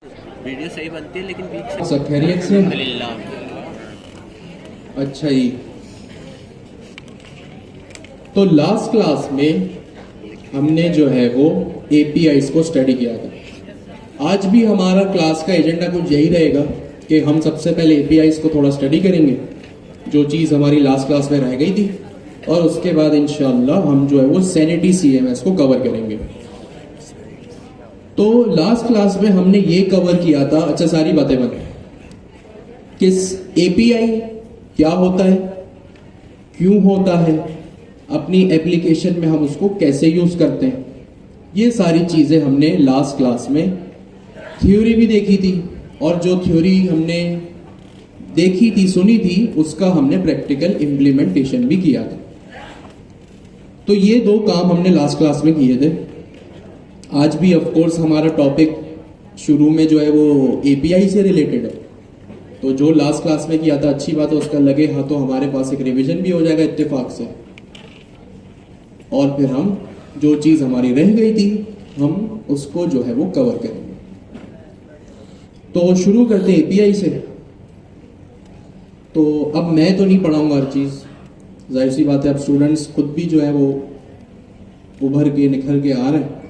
Video सही बनती है लेकिन बीच से सब खैरियत से? अल्हम्दुलिल्लाह। अच्छा जी, तो लास्ट क्लास में हमने जो है वो एपीआईज को स्टडी किया था। आज भी हमारा क्लास का एजेंडा कुछ यही रहेगा कि हम सबसे पहले एपीआईज को थोड़ा स्टडी करेंगे, जो चीज़ हमारी लास्ट क्लास में रह गई थी, और उसके बाद इंशाल्लाह हम जो है वो सैनिटी सीएमएस को कवर करेंगे। तो लास्ट क्लास में हमने ये कवर किया था, अच्छा सारी बातें बन कि एपीआई क्या होता है, क्यों होता है, अपनी एप्लीकेशन में हम उसको कैसे यूज करते हैं, ये सारी चीजें हमने लास्ट क्लास में थ्योरी भी देखी थी, और जो थ्योरी हमने देखी थी, सुनी थी, उसका हमने प्रैक्टिकल इम्प्लीमेंटेशन भी किया था। तो ये दो काम हमने लास्ट क्लास में किए थे। आज भी ऑफ कोर्स हमारा टॉपिक शुरू में जो है वो एपीआई से रिलेटेड है, तो जो लास्ट क्लास में किया था अच्छी बात है, उसका लगे हाँ तो हमारे पास एक रिवीजन भी हो जाएगा इत्तेफाक से, और फिर हम जो चीज़ हमारी रह गई थी हम उसको जो है वो कवर करेंगे। तो शुरू करते हैं एपीआई से। तो अब मैं तो नहीं पढ़ाऊंगा हर चीज़, जाहिर सी बात है, अब स्टूडेंट्स खुद भी जो है वो उभर के निखर के आ रहे हैं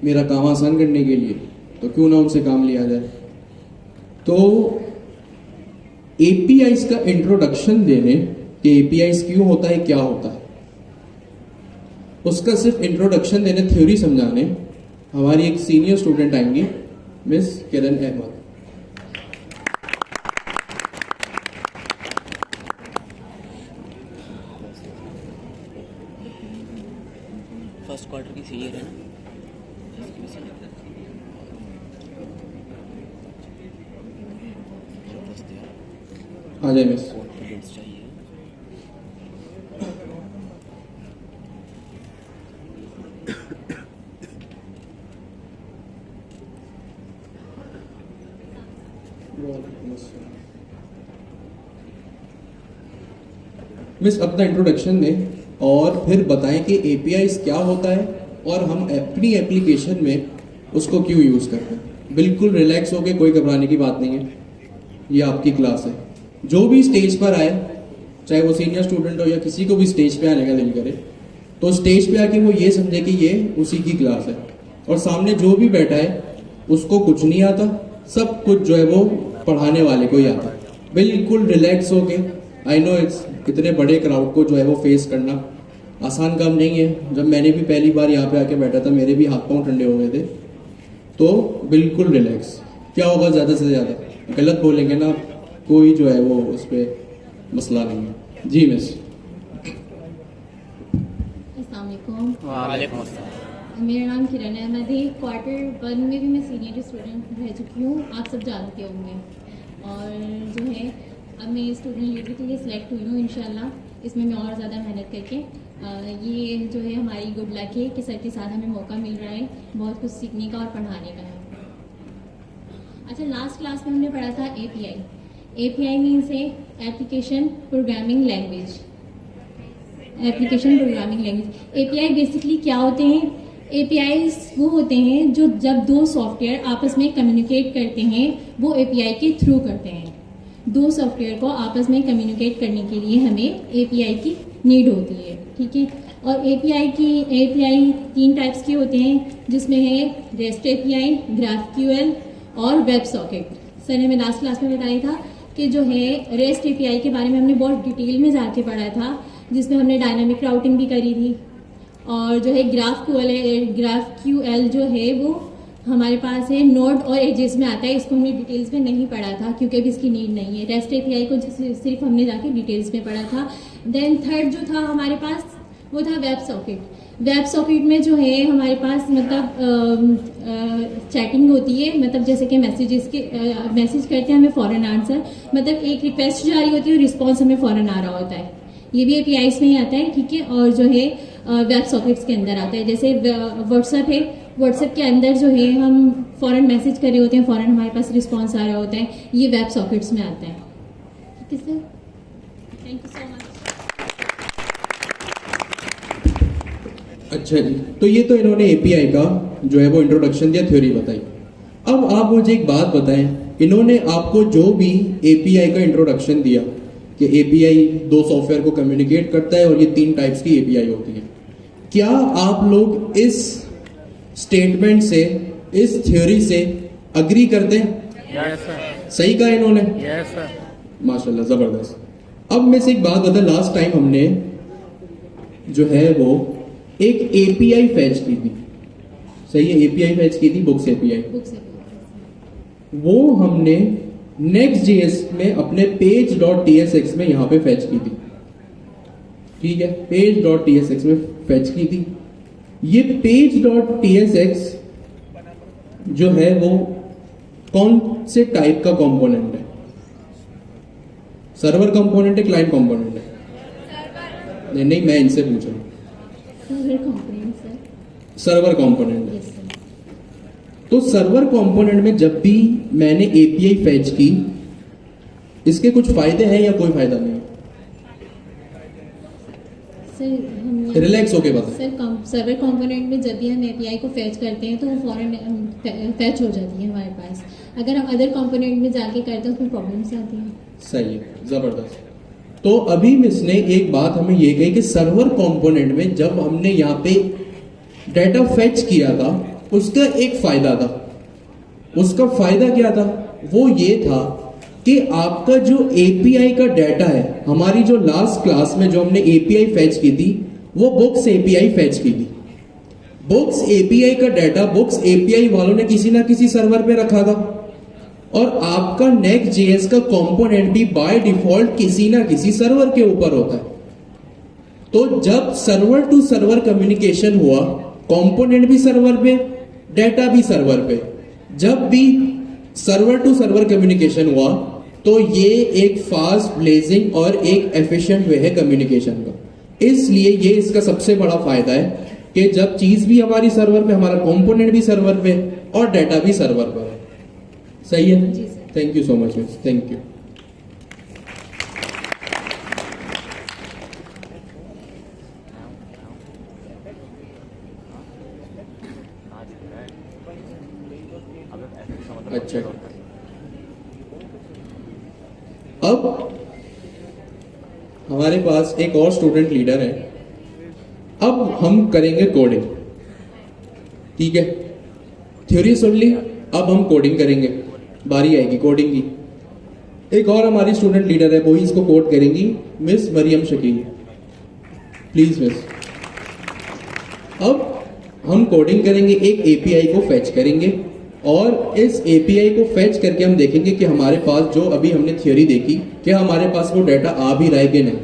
मेरा काम आसान करने के लिए, तो क्यों ना उनसे काम लिया जाए। तो एपीआईज का इंट्रोडक्शन देने कि एपीआईज क्यों होता है, क्या होता है, उसका सिर्फ इंट्रोडक्शन देने, थ्योरी समझाने हमारी एक सीनियर स्टूडेंट आएंगी, मिस किरण अहमद। फर्स्ट क्वार्टर की सीनियर है ना, आ जाए मिस। कॉन्फिडेंस चाहिए। मिस अपना इंट्रोडक्शन दें और फिर बताएं कि एपीआईज क्या होता है और हम अपनी एप्लीकेशन में उसको क्यों यूज़ करते हैं। बिल्कुल रिलैक्स होके, कोई घबराने की बात नहीं है, ये आपकी क्लास है। जो भी स्टेज पर आए, चाहे वो सीनियर स्टूडेंट हो या किसी को भी स्टेज पे आने का दिल करे, तो स्टेज पे आके वो ये समझे कि ये उसी की क्लास है, और सामने जो भी बैठा है उसको कुछ नहीं आता, सब कुछ जो है वो पढ़ाने वाले को ही आता है। बिल्कुल रिलैक्स होके, आई नो इतने बड़े क्राउड को जो है वो फेस करना आसान काम नहीं है। जब मैंने भी पहली बार यहाँ पे आके बैठा था, मेरे भी हाथ पांव ठंडे हो गए थे। तो बिल्कुल रिलैक्स, क्या होगा ज़्यादा से ज़्यादा गलत बोलेंगे ना, कोई जो है वो उस पर मसला नहीं है। जी मिस। अस्सलाम वालेकुम। वालेकुम अस्सलाम। मेरा नाम किरण अहमद है। क्वार्टर 1 में भी मैं सीनियर स्टूडेंट रह चुकी हूँ, आप सब जानते होंगे। और जो है अब मैं स्टूडेंट लीडर के लिए सिलेक्ट हुई हूँ इंशाल्लाह। इसमें मैं और ज़्यादा मेहनत करके ये जो है हमारी गुड लक है कि सर के साथ हमें मौका मिल रहा है बहुत कुछ सीखने का और पढ़ाने का है। अच्छा, लास्ट क्लास में हमने पढ़ा था एपीआई। एपीआई मीन्स है application programming language. Application programming language. API basically क्या होते हैं? एपीआई वो होते हैं जो जब दो सॉफ्टवेयर आपस में कम्युनिकेट करते हैं, वो एपीआई के थ्रू करते हैं। दो सॉफ्टवेयर को आपस में कम्युनिकेट करने के लिए हमें एपीआई की नीड होती है, ठीक है। और एपीआई 3 टाइप्स के होते हैं, जिसमें है रेस्ट एपीआई, ग्राफक्यूएल और वेब सॉकेट। सर ने हमें लास्ट क्लास में बताया था कि जो है रेस्ट एपीआई के बारे में हमने बहुत डिटेल में जाके पढ़ा था, जिसमें हमने डायनामिक राउटिंग भी करी थी। और जो है ग्राफक्यूएल जो है वो हमारे पास है नोड और एजेस में आता है। इसको हमने डिटेल्स में नहीं पढ़ा था क्योंकि अभी इसकी नीड नहीं है। रेस्ट एपीआई को सिर्फ हमने जाके डिटेल्स में पढ़ा था। देन थर्ड जो था हमारे पास वो था वेब सॉकेट। वेब सॉकेट में जो है हमारे पास मतलब चैटिंग होती है, मतलब जैसे कि मैसेज करते हैं हमें फ़ौरन आंसर, मतलब एक रिक्वेस्ट जारी होती है और रिस्पॉन्स हमें फ़ौरन आ रहा होता है। ये भी एपीआईज में ही आता है, ठीक है। और जो है वेब सॉकेट्स के अंदर आता है, जैसे व्हाट्सएप है, व्हाट्सएप के अंदर जो है हम फ़ौरन मैसेज कर रहे होते हैं, फ़ौरन हमारे पास रिस्पॉन्स आ रहा होता है, ये वेब सॉकेट्स में आता है, ठीक है sir. Thank you so much. अच्छा जी, तो ये तो इन्होंने एपीआई का जो है वो इंट्रोडक्शन दिया, थ्योरी बताई। अब आप मुझे एक बात बताएं, इन्होंने आपको जो भी एपीआई का इंट्रोडक्शन दिया कि एपीआई दो सॉफ्टवेयर को कम्युनिकेट करता है और ये 3 टाइप्स की एपीआई होती है, क्या आप लोग इस स्टेटमेंट से, इस थ्योरी से अग्री करते हैं? यस सर, सही कहा इन्होंने? Yes sir. माशाल्लाह, जबरदस्त। अब मैं से एक बात बता, लास्ट टाइम हमने जो है वो एक एपीआई फैच की थी, सही है, एपीआई फैच की थी, बुक्स एपीआई। बुक से वो हमने नेक्स्ट जेएस में अपने page.tsx में यहां पे फैच की थी, ठीक है, page.tsx में फैच की थी। ये page.tsx जो है वो कौन से टाइप का कंपोनेंट है? सर्वर कंपोनेंट है, क्लाइंट कंपोनेंट है? नहीं नहीं, मैं इनसे पूछ रहा हूं। Server component sir. Server component है। Yes sir. तो सर्वर कंपोनेंट में जब भी मैंने एपीआई फैच की, इसके कुछ फायदे हैं या कोई फायदा नहीं? सर हम रिलैक्स होके बता। सर सर्वर कंपोनेंट में जब भी हम एपीआई को फैच करते हैं तो वो फौरन फैच हो जाती है हमारे पास। अगर हम अदर कंपोनेंट में जाके करते हैं उसमें प्रॉब्लम्स आती हैं। सही है, जबरदस्त। तो अभी मिसने एक बात हमें ये कही कि सर्वर कंपोनेंट में जब हमने यहाँ पे डाटा फैच किया था, उसका एक फायदा था। उसका फायदा क्या था? वो ये था कि आपका जो एपीआई का डाटा है, हमारी जो लास्ट क्लास में जो हमने एपीआई फैच की थी, वो बुक्स एपीआई फैच की थी। बुक्स एपीआई का डाटा बुक्स एपीआई वालों ने किसी ना किसी सर्वर पे रखा था, और आपका नेक्स्ट जेएस का कंपोनेंट भी बाय डिफॉल्ट किसी ना किसी सर्वर के ऊपर होता है। तो जब सर्वर टू सर्वर कम्युनिकेशन हुआ, कंपोनेंट भी सर्वर पे, डाटा भी सर्वर पे, जब भी सर्वर टू सर्वर कम्युनिकेशन हुआ तो ये एक फास्ट ब्लेजिंग और एक एफिशिएंट वे है कम्युनिकेशन का। इसलिए ये इसका सबसे बड़ा फायदा है कि जब चीज भी हमारी सर्वर पे, हमारा कंपोनेंट भी सर्वर पे और डाटा भी सर्वर पर है। सही है? जी sir. Thank you so much miss, thank you. अच्छा, अब हमारे पास एक और स्टूडेंट लीडर है। अब हम करेंगे कोडिंग, ठीक है? थ्योरी सुन ली, अब हम कोडिंग करेंगे, बारी आएगी कोडिंग की। एक और हमारी स्टूडेंट लीडर है, वो ही इसको कोड करेंगी, miss Mariyam Shakeel. Please miss. अब हम कोडिंग करेंगे, एक एपीआई को फैच करेंगे, और इस एपीआई को फैच करके हम देखेंगे कि हमारे पास जो अभी हमने थ्योरी देखी, क्या हमारे पास वो डाटा आ भी रहा है कि नहीं।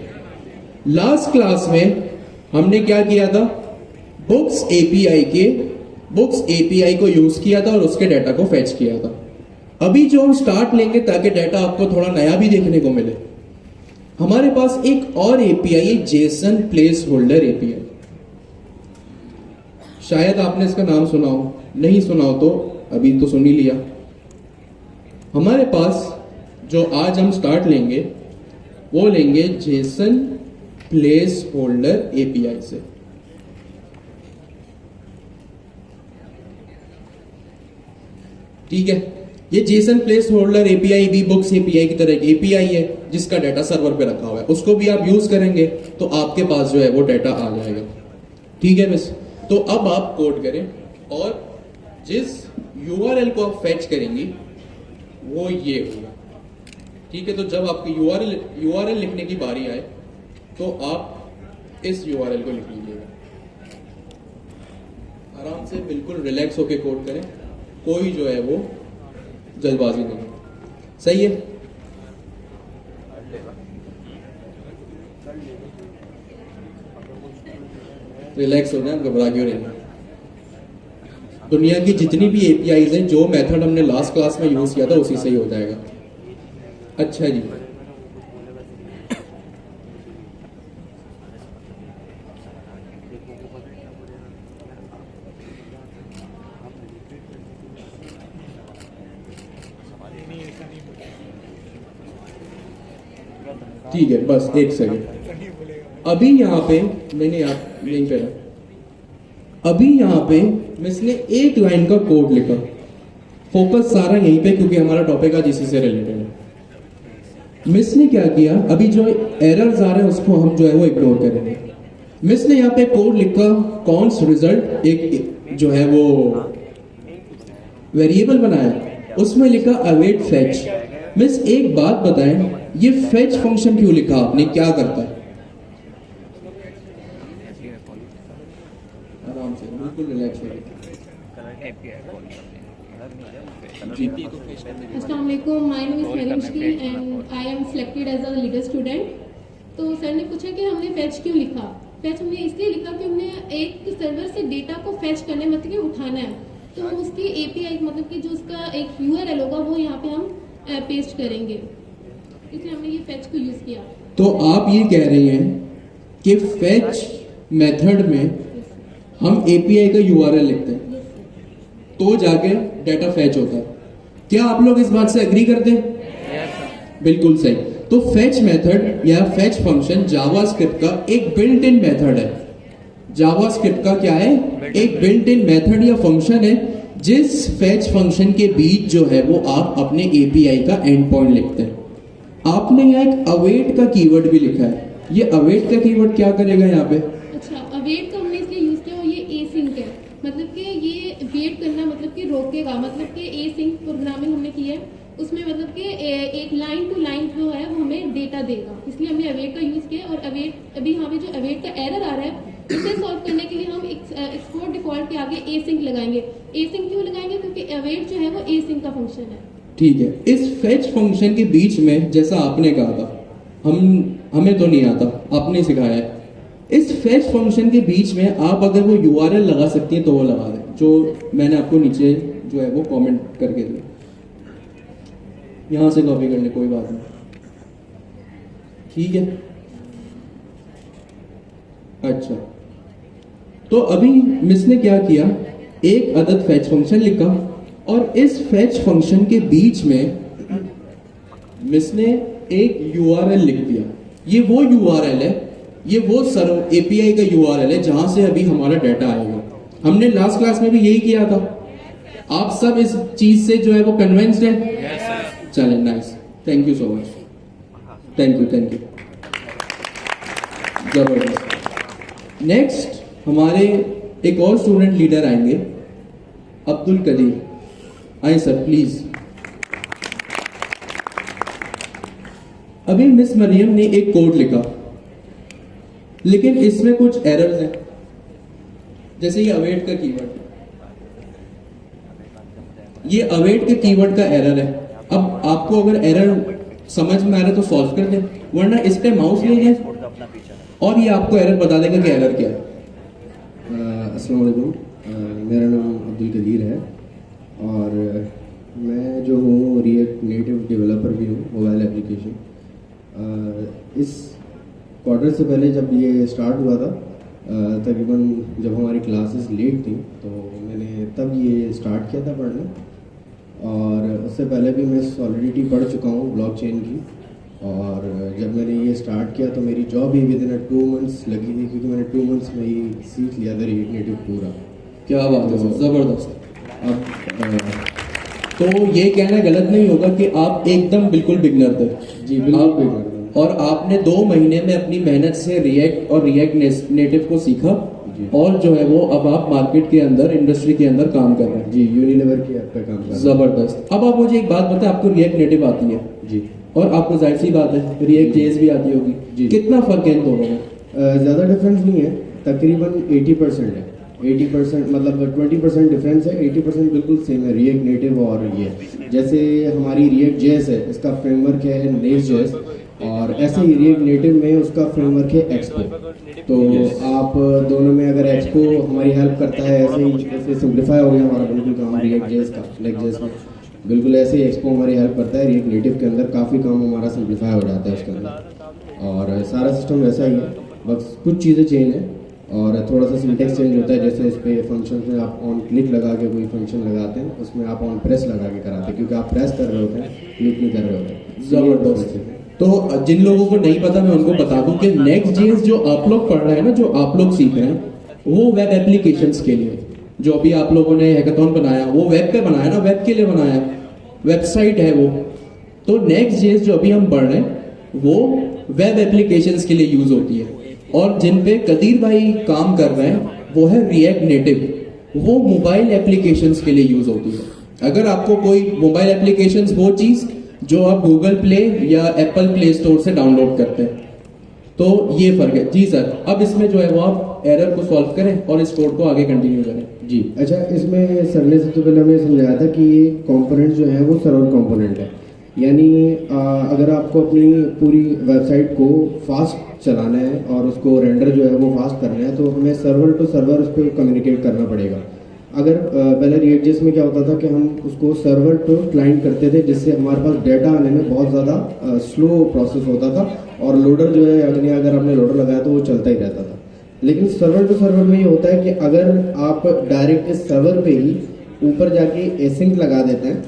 लास्ट क्लास में हमने क्या किया था? बुक्स एपीआई को यूज किया था और उसके डाटा को फैच किया था। अभी जो हम स्टार्ट लेंगे ताकि डाटा आपको थोड़ा नया भी देखने को मिले, हमारे पास एक और एपीआई है, जेसन प्लेस होल्डर एपीआई। शायद आपने इसका नाम सुना हो, नहीं सुना हो तो अभी तो सुन ही लिया। हमारे पास जो आज हम स्टार्ट लेंगे वो लेंगे जेसन प्लेस होल्डर एपीआई से। ठीक है, ये जेसन प्लेस होल्डर एपीआई भी बुक्स एपीआई की तरह एक एपीआई है जिसका डाटा सर्वर पे रखा हुआ है। उसको भी आप यूज करेंगे तो आपके पास जो है वो डाटा आ जाएगा। ठीक है मिस? तो अब आप कोड करें और जिस यूआरएल को आप फैच करेंगी वो ये होगा। ठीक है, तो जब आपकी यूआरएल लिखने की बारी आए तो आप इस यूआरएल को लिख लीजिएगा। आराम से बिल्कुल रिलैक्स होके कोड करें, कोई जो है वो जल्दबाजी नहीं। सही है? रिलैक्स हो जाए, घबरा क्यों नहीं। दुनिया की जितनी भी एपीआईज हैं, जो मेथड हमने लास्ट क्लास में यूज किया था उसी से ही हो जाएगा। अच्छा जी, ठीक है, बस एक सेकंड। अभी यहाँ पे नहीं आप यहीं पे रहो। अभी यहाँ पे मैं इसने एक लाइन का कोड लिखा, फोकस सारा यहीं पे, क्योंकि हमारा टॉपिक आज इसी से रिलेटेड है। मिस ने क्या किया, अभी जो एरर्स आ रहे हैं उसको हम जो है वो इग्नोर करेंगे। मिस ने यहाँ पे कोड लिखा, कॉन्स रिजल्ट एक जो है वो वेरिएबल बनाया, उसमें लिखा अवेट फेच। मिस एक बात बताएं, ये फेच फंक्शन क्यों लिखा आपने, क्या करता है? आराम से, बिल्कुल रिलैक्स होइए। अस्सलामुअलैकुम, my name is Mariyam and I am selected as a leader student. तो सर ने पूछा कि हमने फेच क्यों लिखा। फेच हमने इसलिए लिखा कि हमने एक सर्वर से डेटा को फेच करने मतलब कि उठाना है, तो उसकी एपीआई मतलब कि जो उसका एक यूआरएल होगा वो यहाँ पे हम पेस्ट करेंगे, इसलिए हमने ये फेच को यूज़ किया। तो आप ये कह रही हैं कि फेच मेथड में हम एपीआई का यूआरएल लिखते हैं तो जाके डाटा फेच होता है। क्या आप लोग इस बात से एग्री करते हैं? बिल्कुल सही। तो फेच मेथड या फेच फंक्शन जावास्क्रिप्ट का एक बिल्ट इन मेथड है। जावास्क्रिप्ट का क्या है? एक बिल्ट इन मेथड या फंक्शन है, जिस फेच फंक्शन के बीच जो है वो आप अपने एपीआई का एंड पॉइंट लिखते हैं। आपने यहाँ एक अवेट का कीवर्ड भी लिखा है, ये अवेट का कीवर्ड क्या करेगा यहाँ पे? अच्छा, अवेट का हमने इसलिए यूज किया और ये एसिंक है, मतलब कि ये वेट करना मतलब कि रोकेगा, मतलब कि एसिंक प्रोग्रामिंग हमने की है, उसमें मतलब कि एक लाइन टू लाइन जो है वो हमें डेटा देगा, इसलिए हमने अवेट का यूज किया। और अवेट अभी हमें जो अवेट का एरर आ रहा है उसे सॉल्व करने के लिए हम एक्सपोर्ट डिफॉल्ट के आगे एसिंक लगाएंगे। एसिंक क्यों लगाएंगे? क्योंकि अवेट जो है वो एसिंक का फंक्शन है। ठीक है। इस फेच फंक्शन के बीच में, जैसा आपने कहा था, हमें तो नहीं आता, आपने सिखाया है, इस फेच फंक्शन के बीच में आप अगर वो यूआरएल लगा सकती हैं तो वो लगा दें, जो मैंने आपको नीचे जो है वो कमेंट करके दिया। यहां से कॉपी करने, कोई बात नहीं, ठीक है। अच्छा, तो अभी मिस ने क्या किया, एक अदद फेच फंक्शन लिखा और इस फेच फंक्शन के बीच में मिस ने एक यूआरएल लिख दिया। ये वो यूआरएल है, ये वो सर्वर एपीआई का यूआरएल है जहां से अभी हमारा डाटा आएगा। हमने लास्ट क्लास में भी यही किया था। आप सब इस चीज से जो है वो कन्विंस्ड है? चलें, nice, thank you so much, thank you जबरदस्त। नेक्स्ट हमारे एक और स्टूडेंट लीडर आएंगे, अब्दुल कदीर, आए सर प्लीज। अभी मिस मरियम ने एक कोड लिखा, लेकिन इसमें कुछ एरर्स हैं, जैसे ये अवेट का कीवर्ड, ये अवेट के कीवर्ड का एरर है। अब आपको अगर एरर समझ में आ रहा है तो सॉल्व कर दें, वरना इस पे माउस ले जाए और ये आपको एरर बता देगा कि एरर क्या है। अस्सलाम वालेकुम, मेरा नाम अब्दुल कदीर है और मैं जो हूँ रिएक्ट नेटिव डेवलपर भी हूँ, मोबाइल एप्लीकेशन। इस क्वार्टर से पहले जब ये स्टार्ट हुआ था, तकरीबन जब हमारी क्लासेस लेट थी, तो मैंने तब ये स्टार्ट किया था पढ़ना। और उससे पहले भी मैं सॉलिडिटी पढ़ चुका हूँ ब्लॉकचेन की, और जब मैंने ये स्टार्ट किया तो मेरी job he with in 2 months लगी थी, क्योंकि मैंने 2 मंथ्स में ही सीख लिया था रिएक्ट नेटिव पूरा। क्या बात है, जबरदस्त। अब तो ये कहना गलत नहीं होगा कि आप एकदम बिल्कुल बिगनर थे। जी बिल्कुल बिगनर था। और आपने 2 महीने में अपनी मेहनत से रिएक्ट और रिएक्ट नेटिव को सीखा, और जो है वो अब आप मार्केट के अंदर, इंडस्ट्री के अंदर काम कर रहे हैं। जी, यूनिलीवर की ऐप पे काम कर रहे हैं। जबरदस्त। अब आप मुझे एक बात बताएं, आपको रिएक्ट नेटिव आती है जी, और आपको जाहिर सी बात है रिएक्ट जेएस भी आती होगी जी। कितना फर्क है इन दोनों में? ज़्यादा डिफरेंस नहीं है, तकरीबन 80% है। 80% मतलब 20% डिफरेंस है, 80% बिल्कुल सेम है रिएक्ट नेटिव और ये। जैसे हमारी रिएक्ट जेएस है, इसका फ्रेमवर्क है नेक्स्ट जेएस, और ऐसे ही रिएक्ट नेटिव में उसका फ्रेमवर्क है एक्सपो। तो आप दोनों में अगर एक्सपो हमारी हेल्प करता है, ऐसे ही जैसे सिंप्लीफाई हो गया हमारा बिल्कुल काम रिएक्ट जेएस का, नेक्स्ट जेएस में बिल्कुल ऐसे ही एक्सपो हमारी हेल्प करता है। रिएक्ट नेटिव के अंदर काफ़ी काम हमारा सिंप्लीफाई हो जाता है उसके अंदर, और सारा सिस्टम वैसा ही है, बस कुछ चीज़ें चेंज हैं और थोड़ा सा सिंटेक्स चेंज होता है। जैसे इस पे फंक्शन में आप ऑन क्लिक लगा के कोई फंक्शन लगाते हैं, उसमें आप ऑन प्रेस लगा के कराते हैं, क्योंकि आप प्रेस कर रहे होते हैं, क्लिक नहीं कर रहे होते हैं। जबरदस्त। तो जिन लोगों को नहीं पता मैं उनको बता दूं कि नेक्स्ट जेएस जो आप लोग पढ़ रहे हैं ना, जो आप लोग सीख रहे हैं, वो वेब एप्लीकेशंस के लिए। जो अभी आप लोगों ने हैकाथॉन बनाया वो वेब पे बनाया ना, वेब के लिए बनाया, वेबसाइट है वो। तो नेक्स्ट जेस जो अभी हम पढ़ रहे हैं वो वेब एप्लीकेशंस के लिए यूज होती है, और जिन पे कदीर भाई काम कर रहे हैं वो है रिएक्ट नेटिव, वो मोबाइल एप्लीकेशंस के लिए यूज होती है। अगर आपको कोई मोबाइल एप्लीकेशंस वो चीज जो आप गूगल प्ले या एप्पल प्ले स्टोर से डाउनलोड करते हैं, तो ये फर्क है। जी सर, अब इसमें जो है वो आप एरर को सॉल्व करें और इस कोड को आगे कंटिन्यू करें। जी अच्छा, इसमें सर ने सबसे पहले हमें समझाया था कि ये कंपोनेंट जो है वो सर्वर कंपोनेंट है, यानी अगर आपको अपनी पूरी वेबसाइट को फास्ट चलाना है और उसको रेंडर जो है वो फास्ट करना है, तो हमें सर्वर टू सर्वर उस पर कम्युनिकेट करना पड़ेगा। अगर पहले रिएक्ट.जेएस में क्या होता था कि हम उसको सर्वर टू क्लाइंट करते थे, जिससे हमारे पास डेटा आने में बहुत ज़्यादा स्लो प्रोसेस होता था, और लोडर जो है अगर आपने लोडर लगाया तो वो चलता ही रहता था। लेकिन सर्वर टू सर्वर में ये होता है कि अगर आप डायरेक्ट इस सर्वर पे ही ऊपर जाके एसिंक लगा देते हैं,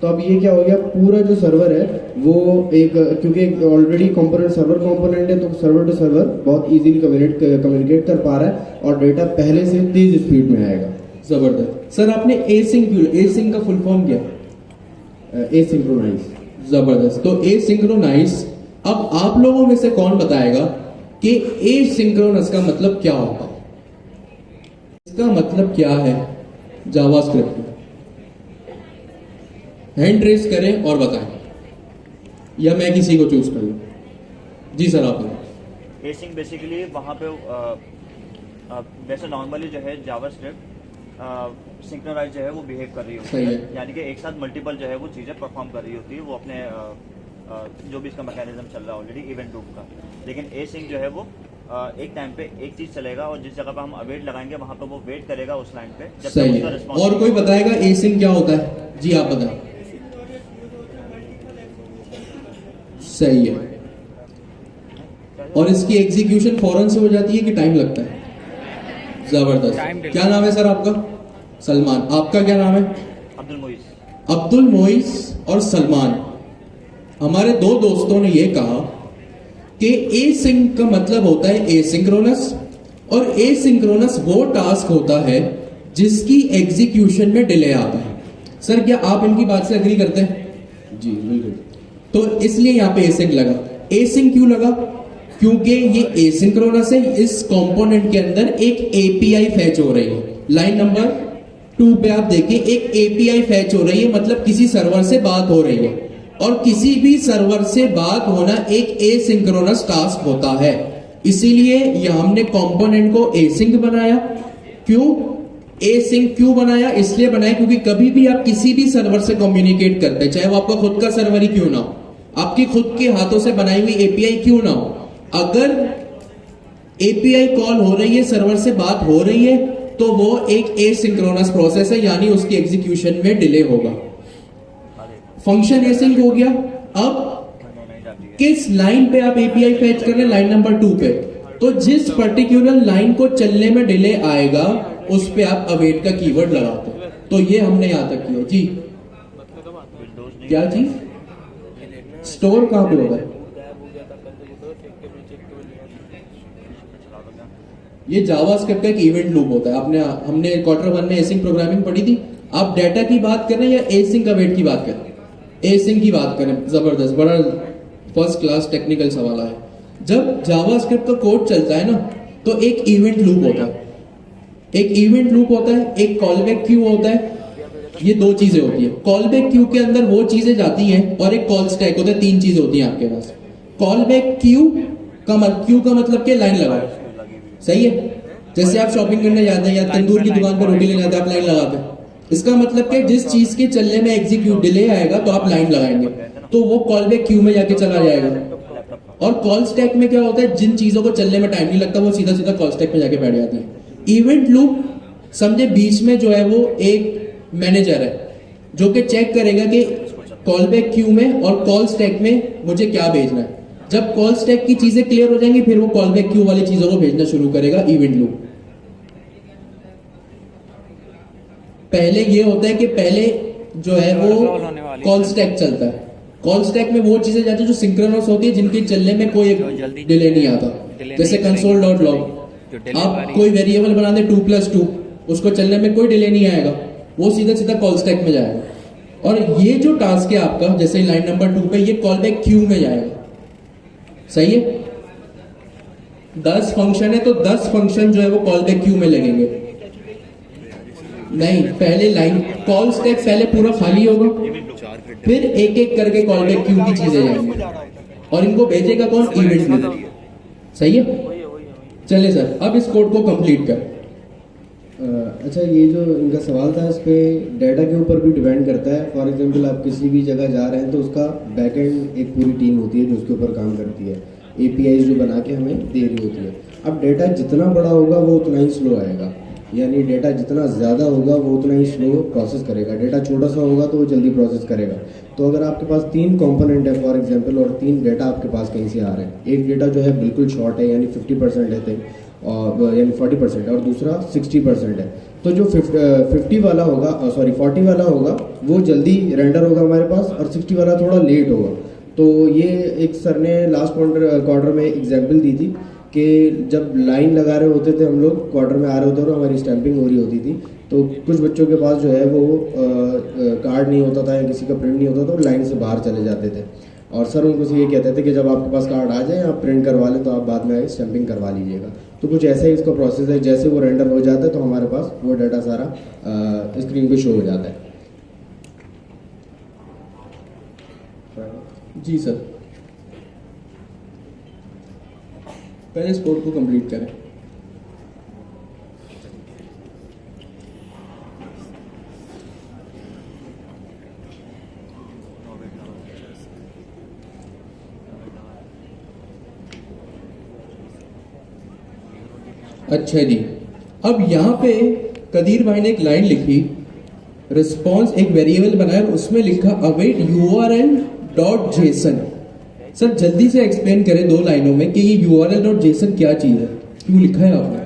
तो अब ये क्या हो गया, पूरा जो सर्वर है वो एक, क्योंकि ऑलरेडी कंपोनेंट सर्वर कंपोनेंट है, तो सर्वर टू सर्वर बहुत इजीली कम्युनिकेट कर पा रहा है और डेटा पहले से तेज स्पीड में आएगा। जबरदस्त। सर आपने एसिंक का फुल फॉर्म क्या? एसिंक्रोनाइज। जबरदस्त। तो एसिंक्रोनाइज, अब आप लोगों में से कौन बताएगा कि एसिंक्रोनस का मतलब क्या होता है? इसका मतलब क्या है जावास्क्रिप्ट में? हैंड रेस करें और बताएं, या मैं किसी को चूज कर लूं। जी सर आप बताएं। एसिंक बेसिकली वहाँ पे वैसे नॉर्मली जो है जावास्क्रिप्ट सिंक्रोनाइज जो है वो बिहेव कर रही होती सही है, है। यानी कि एक साथ मल्टीपल जो है वो चीज़ें परफॉर्म कर रही होती है, वो अपने जो भी इसका मैकेनिज्म चल रहा है ऑलरेडी इवेंट लूप का। लेकिन एसिंक जो है वो एक टाइम पे एक चीज चलेगा, और जिस जगह पे हम अवेट लगाएंगे वहां पे वो वेट करेगा उस लाइन पे जब तक सही उसका है। रिस्पॉन्स। और कोई बताएगा एसिंक क्या होता है? जी आप बताएं। सही है। और इसकी एग्जीक्यूशन फौरन से हो जाती है कि टाइम लगता है? जबरदस्त। क्या नाम है सर आपका? सलमान। आपका क्या नाम है? अब्दुल मोइज। अब्दुल मोइज और सलमान, हमारे दो दोस्तों ने यह कहा कि एसिंक का मतलब होता है एसिंक्रोनस, और एसिंक्रोनस वो टास्क होता है जिसकी एग्जीक्यूशन में डिले आता है। सर क्या आप इनकी बात से एग्री करते हैं? जी बिल्कुल। तो इसलिए यहां पे एसिंक लगा। एसिंक क्यों लगा? क्योंकि ये एसिंक्रोनस है, इस कंपोनेंट के अंदर एक एपीआई फैच हो रही है। लाइन नंबर 2 पे आप देखिए, एक एपीआई फैच हो रही है, मतलब किसी सर्वर से बात हो रही है, और किसी भी सर्वर से बात होना एक एसिंक्रोनस टास्क होता है। इसीलिए ये हमने कंपोनेंट को एसिंक बनाया। क्यों एसिंक क्यों बनाया? इसलिए बनाया क्योंकि कभी भी आप किसी भी सर्वर से कम्युनिकेट करते हैं, चाहे वो आपका खुद का सर्वर ही क्यों ना हो, आपकी खुद के हाथों से बनाई हुई एपीआई क्यों ना हो, अगर एपीआई कॉल हो रही है, सर्वर से बात हो रही है, तो वो एक एसिंक्रोनस प्रोसेस है, यानी उसकी एग्जीक्यूशन में डिले होगा। फंक्शन एसिंक हो गया। अब किस लाइन पे आप एपीआई फैच कर रहे हैं? लाइन नंबर 2 पे। तो जिस पर्टिकुलर लाइन को चलने में डिले आएगा उस पे आप अवेट का कीवर्ड लगाते हैं। तो ये हमने यहां तक किया। जी क्या चीज? स्टोर कहां पे होगा? ये जावास्क्रिप्ट का एक इवेंट लूप होता है। हमने क्वार्टर 1 में एसिंक प्रोग्रामिंग पढ़ी थी। आप डेटा की बात कर रहे हैं या एसिंक अवेट की बात करें? एसिंक की बात करें। जबरदस्त, बड़ा फर्स्ट क्लास टेक्निकल सवाल है। जब जावास्क्रिप्ट का कोड चलता है ना, तो एक इवेंट लूप होता है, एक इवेंट लूप होता है, एक कॉलबैक क्यू होता है। ये दो चीजें होती है। कॉलबैक क्यू के अंदर वो चीजें जाती हैं, और एक कॉल स्टैक होता है। 3 चीजें होती हैं आपके पास। कॉलबैक क्यू का मतलब क्या? लाइन लगाओ। सही है। जैसे आप शॉपिंग करने जाते हैं या तंदूर की दुकान पर रोटी लेने जाते हैं, आप लाइन लगाते हैं। इसका मतलब क्या? जिस चीज के चलने में एग्जीक्यूट डिले आएगा तो आप लाइन लगाएंगे, तो वो कॉलबैक क्यू में जाके चला जाएगा। और कॉल स्टैक में क्या होता है? जिन चीजों को चलने में टाइम नहीं लगता वो सीधा सीधा कॉल स्टैक में जाके बैठ जाती है। इवेंट लूप समझे, बीच में जो है वो एक मैनेजर है जो कि चेक करेगा कि कॉलबैक क्यू में और कॉल स्टैक में मुझे क्या भेजना है। जब कॉल स्टैक की चीजें क्लियर हो जाएंगी फिर वो कॉलबैक क्यू वाली चीजों को भेजना शुरू करेगा। इवेंट लूप पहले ये होता है कि पहले जो है वो कॉल स्टैक चलता है। कॉल स्टैक में वो चीजें जाती है जो सिंक्रोनस होती है, जिनके चलने में कोई डिले नहीं आता। जैसे कंसोल डॉट लॉग, आप कोई वेरिएबल बना दे 2+2, उसको चलने में कोई डिले नहीं आएगा, वो सीधा सीधा कॉल स्टैक में जाएगा। और ये जो टास्क है आपका, जैसे लाइन नंबर 2 पे, ये कॉल बैक क्यू में जाएगा। सही है? 10 फंक्शन है तो 10 फंक्शन जो है वो कॉल बैक क्यू में लगेंगे। नहीं, पहले लाइन कॉल स्टैक पहले पूरा खाली होगा, फिर एक एक करके कॉल बैक क्यू की चीजें जाएंगी और इनको भेजेगा कौन? इवेंट में। सही है? चलिए सर, अब इस कोड को कंप्लीट कर। अच्छा, ये जो इनका सवाल था इस पे डाटा के ऊपर भी डिपेंड करता है। फॉर एग्जांपल आप किसी भी जगह जा रहे हैं तो उसका बैकएंड एक पूरी टीम होती है जो उसके ऊपर काम करती है, एपीआईज जो बना के हमें दे रही होती है। अब डेटा जितना बड़ा होगा वो उतना ही स्लो आएगा, यानी डेटा जितना ज़्यादा होगा वो उतना ही स्लो प्रोसेस करेगा। डेटा छोटा सा होगा तो वो जल्दी प्रोसेस करेगा। तो अगर आपके पास 3 कंपोनेंट है फॉर एग्जांपल, और 3 डेटा आपके पास कहीं से आ रहे हैं, एक डेटा जो है बिल्कुल शॉर्ट है यानी 50% है और यानी 40%, और दूसरा 60% है, तो जो 50 वाला होगा, 40 वाला होगा वो जल्दी रेंडर होगा हमारे पास, और 60 वाला थोड़ा लेट होगा। तो ये एक सर ने लास्ट क्वार्टर में एग्जाम्पल दी थी कि जब लाइन लगा रहे होते थे हम लोग, क्वार्टर में आ रहे होते और हमारी स्टैंपिंग हो रही होती थी, तो कुछ बच्चों के पास जो है वो कार्ड नहीं होता था या किसी का प्रिंट नहीं होता था, तो लाइन से बाहर चले जाते थे। और सर उनको से ये कहते थे कि जब आपके पास कार्ड आ जाए आप प्रिंट करवा लें तो आप बाद में स्टैंपिंग करवा लीजिएगा। तो कुछ ऐसा ही इसका प्रोसेस है, जैसे वो रेंडर हो जाता है तो हमारे पास वो डाटा सारा स्क्रीन पे शो हो जाता है। जी सर, पहले इस कोड को कंप्लीट करें। अच्छा जी, अब यहाँ पे कदीर भाई ने एक लाइन लिखी, रिस्पॉन्स एक वेरिएबल बनाया और उसमें लिखा अवेट url.json। सर जल्दी से एक्सप्लेन करें 2 लाइनों में कि ये url.json क्या चीज़ है, क्यों लिखा है आपने?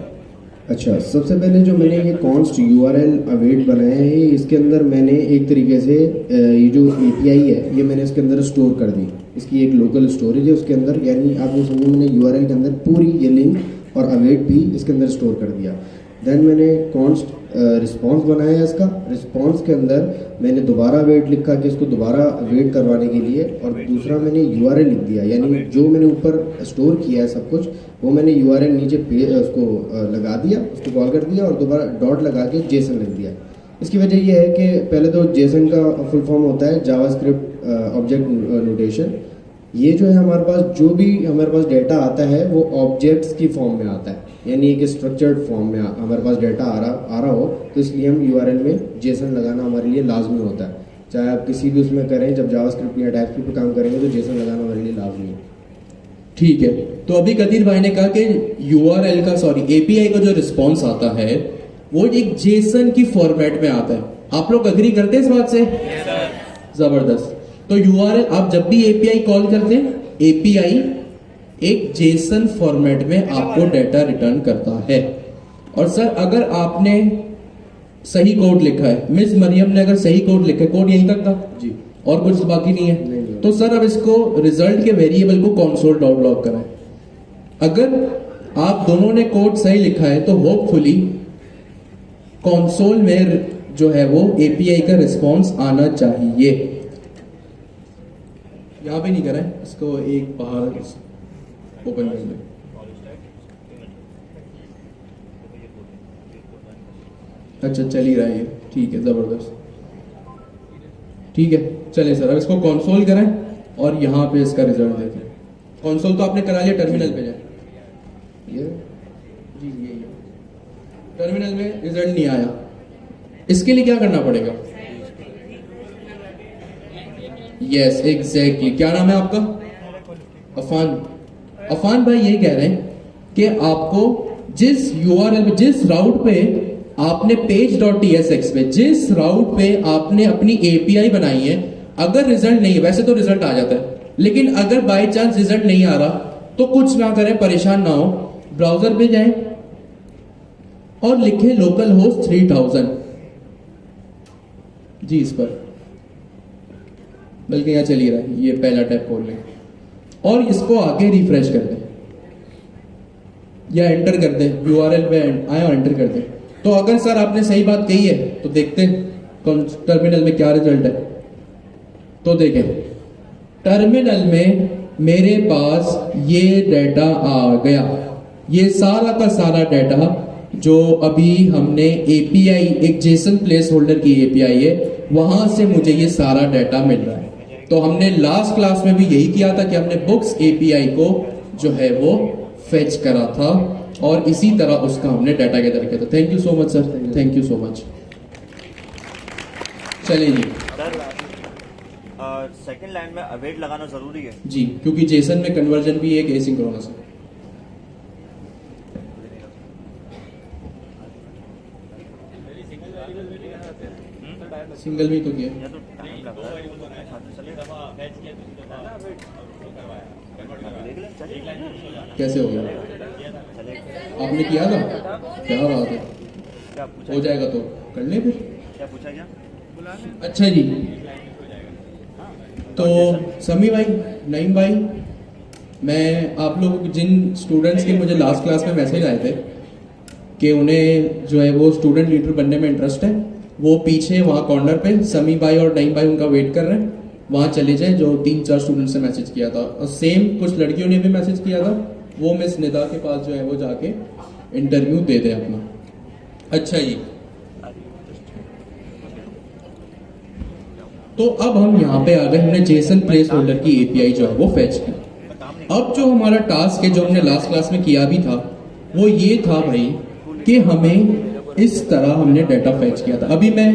अच्छा, सबसे पहले जो मैंने ये कॉन्स्ट URL अवेट बनाया है, इसके अंदर मैंने एक तरीके से ये जो API है ये मैंने इसके अंदर स्टोर कर दी। इसकी एक लोकल स्टोरेज है उसके अंदर, यानी आप ये समझो मैंने URL के अंदर पूरी ये लिंक और अवेट भी इसके अंदर स्टोर कर दिया। देन मैंने कॉन्स्ट रिस्पॉन्स बनाया है। इसका रिस्पॉन्स के अंदर मैंने दोबारा वेट लिखा कि इसको दोबारा वेट करवाने के लिए, और दूसरा मैंने URL लिख दिया, यानी जो मैंने ऊपर स्टोर किया है सब कुछ वो मैंने URL नीचे उसको लगा दिया, उसको कॉल कर दिया और दोबारा डॉट लगा के जेसन लिख दिया। इसकी वजह यह है कि पहले तो जेसन का फुल फॉर्म होता है जावास्क्रिप्ट ऑब्जेक्ट नोटेशन। ये जो है हमारे पास जो भी हमारे पास डेटा आता है वो ऑब्जेक्ट्स की फॉर्म में आता है, यानी एक स्ट्रक्चर्ड फॉर्म में हमारे पास डेटा आ रहा हो, तो इसलिए हम URL में जेसन लगाना हमारे लिए लाजमी होता है। चाहे आप किसी भी उसमें करें, जब जावास्क्रिप्ट या टाइपस्क्रिप्ट पे काम करेंगे तो जेसन लगाना हमारे लिए लाजमी है। ठीक है, तो अभी कदीर भाई ने कहा कि API का जो रिस्पॉन्स आता है वो एक जेसन की फॉर्मेट में आता है। आप लोग अग्री करते हैं इस बात से? जबरदस्त। तो URL आप जब भी API कॉल करते हैं, API एक जेसन फॉर्मेट में आपको डेटा रिटर्न करता है। और सर अगर आपने सही कोड लिखा है, मिस मरियम ने अगर सही कोड लिखा है, कोड यहीं तक था जी, और कुछ बाकी नहीं है, नहीं। तो सर अब इसको रिजल्ट के वेरिएबल को console.log कराएं। अगर आप दोनों ने कोड सही लिखा है तो होपफुली कंसोल में जो है वो API का रिस्पॉन्स आना चाहिए। यहाँ पे नहीं करें, इसको एक बाहर ओपन कर लें। अच्छा चल ही रहा है ये, ठीक है, जबरदस्त, ठीक है। चलिए सर अब इसको कंसोल करें और यहाँ पे इसका रिजल्ट देखें। कंसोल तो आपने करा लिया, टर्मिनल पे जाए। ये जी ये टर्मिनल में रिजल्ट नहीं आया, इसके लिए क्या करना पड़ेगा? यस एग्जैक्टली, क्या नाम है आपका? अफान भाई ये कह रहे हैं कि आपको जिस URL पे, जिस राउट पे आपने page.tsx पे, जिस राउट पे आपने अपनी API बनाई है, अगर रिजल्ट नहीं है, वैसे तो रिजल्ट आ जाता है, लेकिन अगर बाय चांस रिजल्ट नहीं आ रहा तो कुछ ना करें, परेशान ना हो, ब्राउजर पे जाएं और लिखें लोकल होस्ट 3000 जी, इस पर, बल्कि यहां चलिए रहा है, ये पहला टैब खोल लें और इसको आगे रिफ्रेश कर दें या एंटर कर दें। URL पे आया और एंटर कर दें। तो अगर सर आपने सही बात कही है तो देखते हैं टर्मिनल में क्या रिजल्ट है। तो देखें टर्मिनल में मेरे पास ये डाटा आ गया, ये सारा का सारा डाटा जो अभी हमने एपीआई, एक जेसन प्लेस होल्डर की एपीआई है, वहां से मुझे ये सारा डाटा मिल रहा है। तो हमने लास्ट क्लास में भी यही किया था कि हमने बुक्स एपीआई को जो है वो फेच करा था और इसी तरह उसका हमने डाटा गैदर किया था। Thank you so much sir, thank you so much. चलिए जी सर सेकंड लाइन में अवेट लगाना जरूरी है जी, क्योंकि जेसन में कन्वर्जन भी एक एसिंक्रोनस है। सिंगल भी तो किया, या तो टाइम लग रहा है छात्र चलेगा देख ले चलेगा कैसे हो गया? चलेगा। आपने किया था क्या बात है, क्या पूछा हो जाएगा तो कर ले फिर। क्या पूछा गया? अच्छा जी, तो समी भाई, नईम भाई, मैं आप लोग जिन स्टूडेंट्स के मुझे लास्ट क्लास में मैसेज आए थे कि उन्हें जो है वो स्टूडेंट लीडर बनने में इंटरेस्ट है, वो पीछे वहाँ कॉर्नर पे समी भाई और नईम भाई उनका वेट कर रहे हैं, वहाँ चले जाएं। जो 3-4 स्टूडेंट्स ने मैसेज किया था और सेम कुछ लड़कियों ने भी मैसेज किया था, वो मिस निदा के पास जो है वो जाके इंटरव्यू दे दे अपना। अच्छा जी, तो अब हम यहाँ पे आ गए, हमने जेसन प्लेस होल्डर की एपीआई जो है वो फेच की। अब जो हमारा टास्क है जो हमने लास्ट क्लास में किया भी था, वो ये था भाई कि हमें इस तरह हमने डाटा फेच किया था। अभी मैं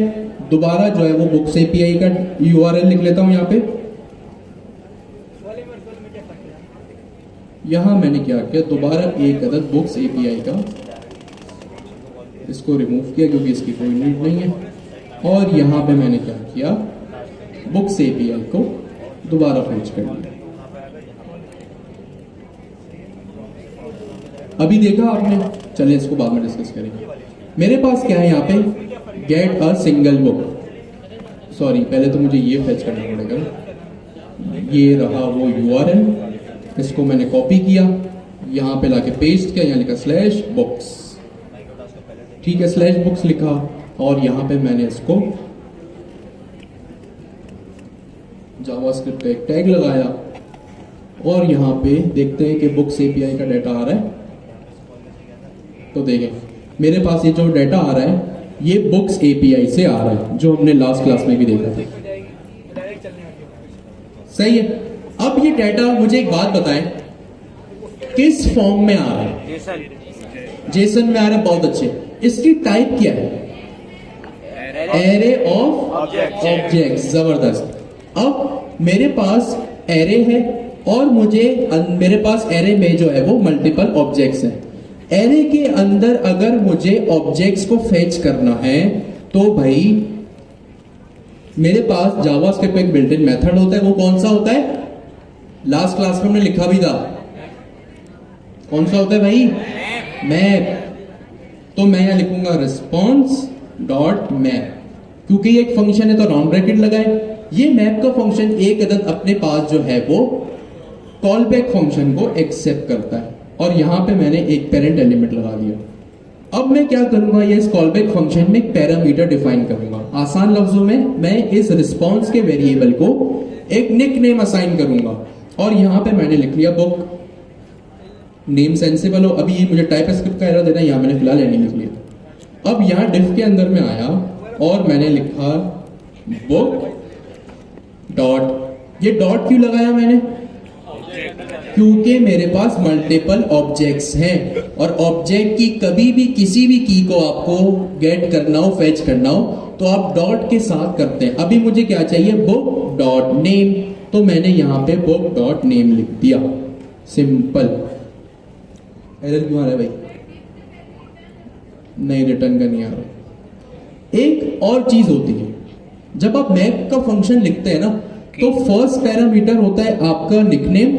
दोबारा जो है वो बुक्स एपीआई का यूआरएल लिख लेता हूं यहाँ पे। यहाँ मैंने क्या किया, दोबारा एक अदद बुक्स एपीआई का इसको रिमूव किया क्योंकि इसकी कोई नीड नहीं है, और यहाँ पे मैंने क्या किया, बुक्स एपीआई को दोबारा फेच कर दिया। अभी देखा आपने, चले इसको बाद में डिस्कस करेंगे। मेरे पास क्या है यहाँ पे, get a single book, sorry पहले तो मुझे ये फेच करना पड़ेगा। ये रहा वो यूआरएल, इसको मैंने कॉपी किया, यहाँ पे लाके पेस्ट किया, यहाँ लिखा स्लैश बुक्स, ठीक है, स्लैश बुक्स लिखा, और यहाँ पे मैंने इसको जावास्क्रिप्ट का एक टैग लगाया, और यहाँ पे देखते हैं कि बुक्स एपीआई का डाटा आ रहा है। तो देखें मेरे पास ये जो डाटा आ रहा है ये बुक्स एपीआई से आ रहा है, जो हमने लास्ट क्लास में भी देखा था। सही है। अब ये डाटा मुझे एक बात बताएं, किस फॉर्म में आ रहा है? जेसन में आ रहा है, बहुत अच्छे। इसकी टाइप क्या है? एरे ऑफ ऑब्जेक्ट्स, जबरदस्त। अब मेरे पास एरे है और मेरे पास एरे में जो है वो मल्टीपल ऑब्जेक्ट्स हैं। एरे के अंदर अगर मुझे ऑब्जेक्ट्स को फेच करना है तो भाई मेरे पास जावास्क्रिप्ट में एक बिल्ट इन मेथड होता है, वो कौन सा होता है? लास्ट क्लास में हमने लिखा भी था, कौन सा होता है भाई? मैप। तो मैं यहां लिखूंगा रिस्पॉन्स डॉट मैप, क्योंकि ये एक फंक्शन है तो राउंड ब्रैकेट लगाए। ये मैप का फंक्शन एक अदद अपने पास जो है वो कॉल बैक फंक्शन को एक्सेप्ट करता है, और यहां पे मैंने एक पेरेंट एलिमेंट लगा दिया। अब मैं क्या करूंगा, ये इस कॉल बैक फंक्शन में एक पैरामीटर डिफाइन करूंगा। आसान लफ्जों में मैं इस रिस्पॉन्स के वेरिएबल को एक निक नेम असाइन करूंगा, और यहां पे मैंने लिख लिया बुक नेम सेंसिबल हो। अभी ये मुझे टाइप स्क्रिप्ट का एरर देना है, यहां मैंने फिलहाल नहीं लिख लिया। अब यहां डिफ के अंदर में आया और मैंने लिखा बुक डॉट। ये डॉट क्यों लगाया मैंने? क्योंकि मेरे पास मल्टीपल ऑब्जेक्ट्स हैं, और ऑब्जेक्ट की कभी भी किसी भी की को आपको गेट करना हो, फेच करना हो, तो आप डॉट के साथ करते हैं। अभी मुझे क्या चाहिए, बुक डॉट नेम, तो मैंने यहां पे बुक डॉट नेम लिख दिया, सिंपल। एरर क्यों आ रहा है भाई? नहीं, रिटर्न का नहीं आ रहा। एक और चीज होती है, जब आप मैप का फंक्शन लिखते हैं ना, तो फर्स्ट पैरामीटर होता है आपका निकनेम,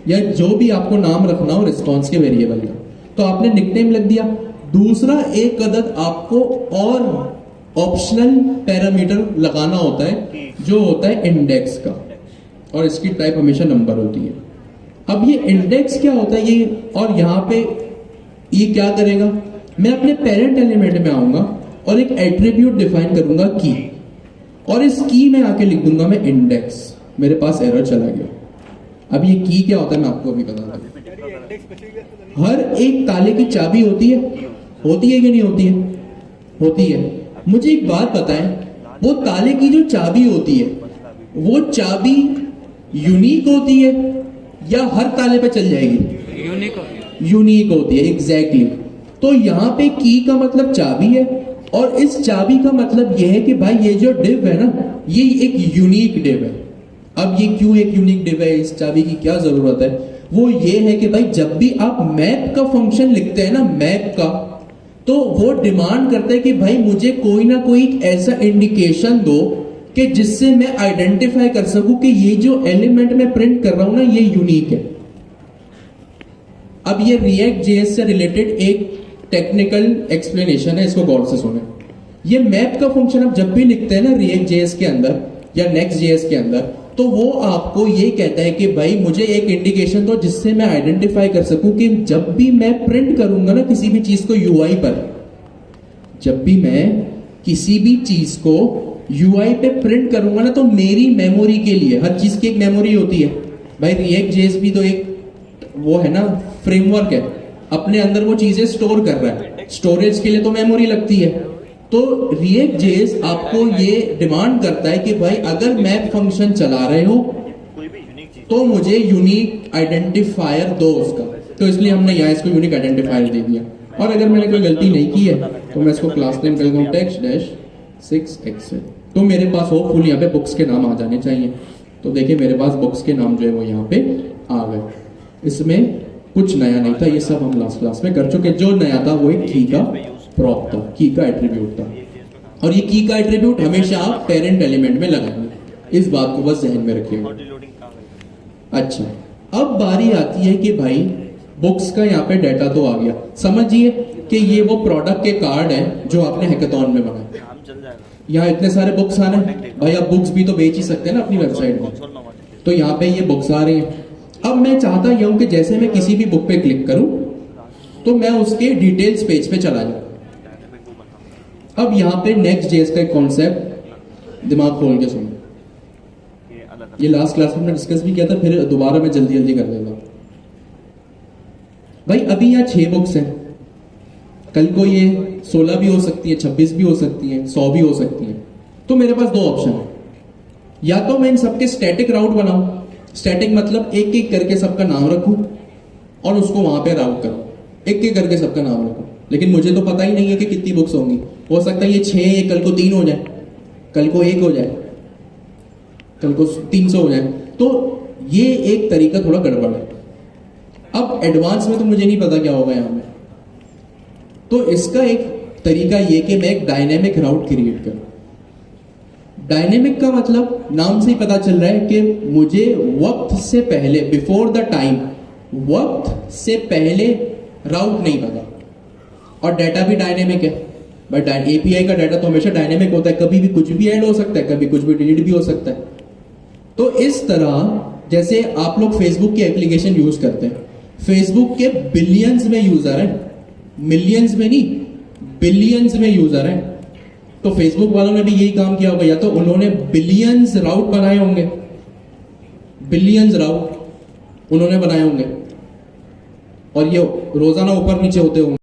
या जो भी आपको नाम रखना हो रिस्पॉन्स के वेरिएबल का, तो आपने निकनेम लिख दिया। दूसरा एक अदद आपको और ऑप्शनल पैरामीटर लगाना होता है, जो होता है इंडेक्स का, और इसकी टाइप हमेशा नंबर होती है। अब ये इंडेक्स क्या होता है ये, और यहाँ पे ये क्या करेगा, मैं अपने पेरेंट एलिमेंट में आऊंगा और एक एट्रीब्यूट डिफाइन करूंगा की, और इस की में आके लिख दूंगा मैं इंडेक्स। मेरे पास एरर चला गया। अब ये की क्या होता है मैं आपको अभी बता दूं। हर एक ताले की चाबी होती है कि नहीं होती है? होती है। मुझे एक बात बताएं, वो ताले की जो चाबी होती है वो चाबी यूनिक होती है या हर ताले पे चल जाएगी? यूनिक होती है, एग्जैक्टली। तो यहाँ पे की का मतलब चाबी है, और इस चाबी का मतलब यह है कि भाई ये जो डिव है ना, ये एक यूनिक डिव है। अब ये क्यों एक यूनिक डिव है, इस चाबी की क्या जरूरत है? वो ये है कि भाई जब भी आप मैप का फंक्शन लिखते हैं ना, मैप का, तो वो डिमांड करता है कि भाई मुझे कोई ना कोई एक ऐसा इंडिकेशन दो कि जिससे मैं आइडेंटिफाई कर सकूं कि ये जो एलिमेंट मैं प्रिंट कर रहा हूं ना, ये यूनिक है। अब ये रिएक्ट जेएस से रिलेटेड एक टेक्निकल एक्सप्लेनेशन है, इसको गौर से सुने। ये मैप का फंक्शन आप जब भी लिखते हैं ना रिएक्ट जेएस के अंदर या नेक्स्ट जेएस के अंदर, तो वो आपको ये कहता है कि भाई मुझे एक इंडिकेशन दो जिससे मैं आइडेंटिफाई कर सकूं कि जब भी मैं प्रिंट करूंगा ना किसी भी चीज को यूआई पर, जब भी मैं किसी भी चीज को यूआई पे प्रिंट करूंगा ना, तो मेरी मेमोरी के लिए, हर चीज की एक मेमोरी होती है भाई। रिएक्ट जेएस भी तो एक वो है ना, फ्रेमवर्क है, अपने अंदर वो चीजें स्टोर कर रहा है। स्टोरेज के लिए तो मेमोरी लगती है। तो रिएक्ट जेएस आपको ये डिमांड करता है कि भाई अगर मैप फंक्शन चला रहे हो कोई भी यूनिक चीज तो मुझे यूनिक आइडेंटिफायर दो उसका। तो इसलिए हमने यहाँ इसको यूनिक आइडेंटिफायर दे दिया। और अगर मैंने कोई गलती नहीं की है तो मैं इसको क्लास नेम कर दूँ टेक्स्ट डैश 6 तो मेरे पास होपफुल यहाँ पे बुक्स के नाम आ जाने चाहिए। तो देखिए मेरे पास बुक्स के नाम जो है वो यहाँ पे आ गए। इसमें कुछ नया नहीं था, ये सब हम लास्ट क्लास में कर चुके। जो नया था वो एक की का प्रॉप था, की का एट्रीब्यूट था, और ये की का एट्रीब्यूट हमेशा आप पेरेंट एलिमेंट में लगाएंगे। इस बात को बस ध्यान में रखिएगा। अच्छा, अब बारी आती है कि भाई बुक्स का यहाँ पे डाटा तो आ गया। समझिए कि ये वो प्रोडक्ट के कार्ड है जो आपने हैकाथॉन में बनाए। यहाँ इतने सारे बुक्स आ रहे हैं भाई, आप बुक्स भी तो बेच ही सकते हैं ना अपनी वेबसाइट में। तो यहाँ पे ये बुक्स आ रही हैं। अब मैं चाहता यह हूं कि जैसे मैं किसी भी बुक पे क्लिक करूं तो मैं उसके डिटेल्स पेज पे चला जाऊं। अब यहाँ पे नेक्स्ट जेएस का एक कॉन्सेप्ट दिमाग खोल के सुनो। ये लास्ट क्लास में हमने डिस्कस भी किया था, फिर दोबारा मैं जल्दी जल्दी कर देता हूं। भाई अभी यहाँ 6 बुक्स हैं, कल को ये 16 भी हो सकती है, 26 भी हो सकती है, 100 भी हो सकती है। तो मेरे पास 2 ऑप्शन है, या तो मैं इन सबके स्टैटिक राउट बनाऊं। स्टैटिक मतलब एक एक करके सबका नाम रखूं और उसको वहां पे राउट करूं, एक एक करके सबका नाम रखूं। लेकिन मुझे तो पता ही नहीं है कि कितनी बुक्स होंगी। हो सकता है ये 6, कल को 3 हो जाए, कल को 1 हो जाए, कल को 300 हो जाए। तो ये एक तरीका थोड़ा गड़बड़ है। अब एडवांस में तो मुझे नहीं पता क्या होगा यहाँ में। तो इसका एक तरीका ये कि मैं एक डायनेमिक राउट क्रिएट करूं। डायनेमिक का मतलब नाम से ही पता चल रहा है कि मुझे वक्त से पहले, बिफोर द टाइम, वक्त से पहले राउट नहीं पता। और डाटा भी डायनेमिक है, बट एपीआई का डाटा तो हमेशा डायनेमिक होता है, कभी भी कुछ भी ऐड हो सकता है, कभी कुछ भी डिलीट भी हो सकता है। तो इस तरह जैसे आप लोग फेसबुक की एप्लीकेशन यूज करते हैं, फेसबुक के बिलियंस में यूजर हैं, मिलियंस में नहीं, बिलियंस में यूजर हैं। तो फेसबुक वालों ने भी यही काम किया होगा, या तो उन्होंने बिलियंस राउट बनाए होंगे, बिलियंस राउट उन्होंने बनाए होंगे, और ये रोजाना ऊपर नीचे होते होंगे।